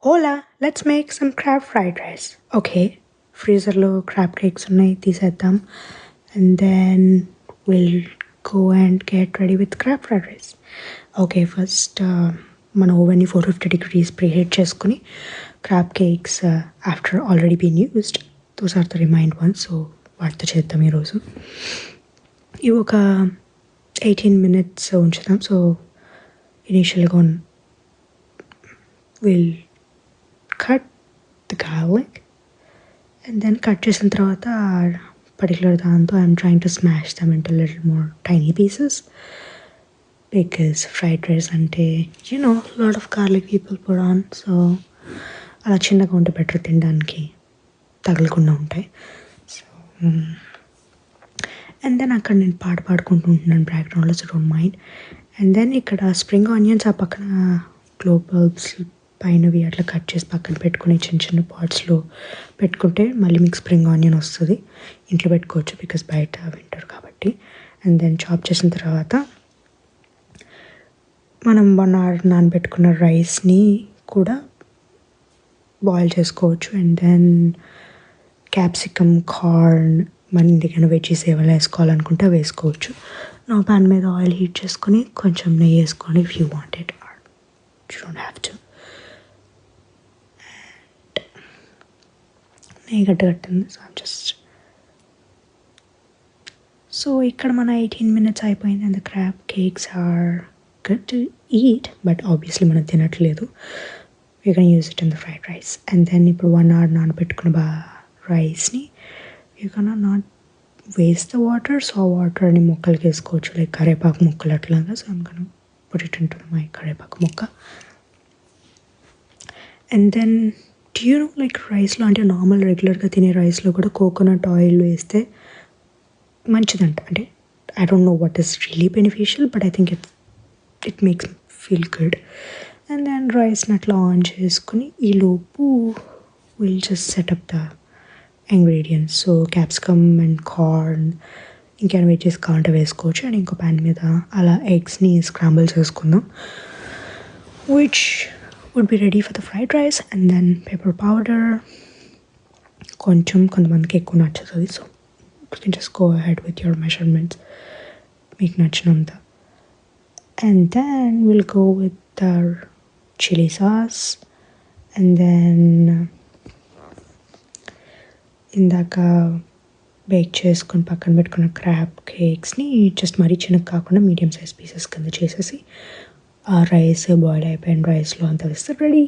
Hola, let's make some crab fried rice. Okay, freezerలో crab cakes ఉన్నాయి తీసేద్దాం. And then we'll go and get ready with crab fried rice. Okay, first మన ఓవెన్ని 450 degrees preheat చేసుకుని crab cakes after already been used. Those are the remind ones, so వాటితో చేద్దాం ఈరోజు. ఇవి ఒక 18 minutes ఉంచుదాం. సో ఇనీషియల్గా we'll cut the garlic and then cut చేసిన తర్వాత particular దాంతో I'm trying to smash them into little more tiny pieces because fried rice అంటే lot of garlic people put on, so అలా చిన్నగా ఉంటే బెటర్ తినడానికి తగలకుండా ఉంటాయి. సో అండ్ దెన్ అక్కడ నేను పాడుకుంటూ ఉంటున్నాను బ్యాక్గ్రౌండ్లో, so don't mind. And then ఇక్కడ స్ప్రింగ్ ఆనియన్స్ ఆ పక్కన గ్లోబ్ బల్బ్స్ పైనవి అట్లా కట్ చేసి పక్కన పెట్టుకుని చిన్న చిన్న పాట్స్లో పెట్టుకుంటే మళ్ళీ మీకు స్ప్రింగ్ ఆనియన్ వస్తుంది. ఇంట్లో పెట్టుకోవచ్చు బికాస్ బయట వింటర్ కాబట్టి. అండ్ దెన్ చాప్ చేసిన తర్వాత మనం 1 hour నానబెట్టుకున్న రైస్ని కూడా బాయిల్ చేసుకోవచ్చు. అండ్ దెన్ క్యాప్సికమ్, కార్న్, మన ఇంటికైనా వెజ్జీస్ ఏమైనా వేసుకోవాలనుకుంటే వేసుకోవచ్చు. నా ప్యాన్ మీద ఆయిల్ హీట్ చేసుకొని కొంచెం నెయ్యి వేసుకోండి if you want it, or you don't have to. నెయ్యి గట్టిగట్టింది, సో ఇక్కడ మన 18 minutes అయిపోయింది. And the crab cakes are good to eat, but obviously మనం తినట్లేదు. We can use it in the fried rice. And then ఇప్పుడు 1 hour నానబెట్టుకున్న రైస్ని you can not waste the water, so ఆ వాటర్ని మొక్కలకి వేసుకోవచ్చు, లైక్ కరివేపాకు ముక్కలు అట్లాగా. So I'm gonna put it into my కరివేపాకు ముక్క. అండ్ దెన్ లైక్ రైస్లో అంటే నార్మల్ రెగ్యులర్గా తినే రైస్లో కూడా కోకోనట్ ఆయిల్ వేస్తే మంచిదంట. అంటే I don't know what is really beneficial, but I think it makes feel good. And then రైస్ని అట్లా ఆన్ చేసుకుని ఈలోపు will just set up the ingredients. So capsicum and corn, ఇంకేమైనా వెజ్జెస్ కావాలంటే వేసుకోవచ్చు. అండ్ ఇంకో ప్యాన్ మీద అలా ఎగ్స్ని స్క్రాంబుల్ చేసుకుందాం, which would be ready for the fried rice. And then pepper powder, కొంతమందికి ఎక్కువ నచ్చుతుంది, so you can just go ahead with your measurements, మీకు నచ్చినంత. And then we'll go with the chili sauce. And then ఇందాక bake చేసుకొని పక్కన పెట్టుకున్న crab కేక్స్ని just మరీ చిన్నగా కాకుండా మీడియం సైజ్ పీసెస్ కింద చేసేసి ఆ రైస్ బాయిల్ అయిపోయిన రైస్లో అంతా వేస్తే రెడీ.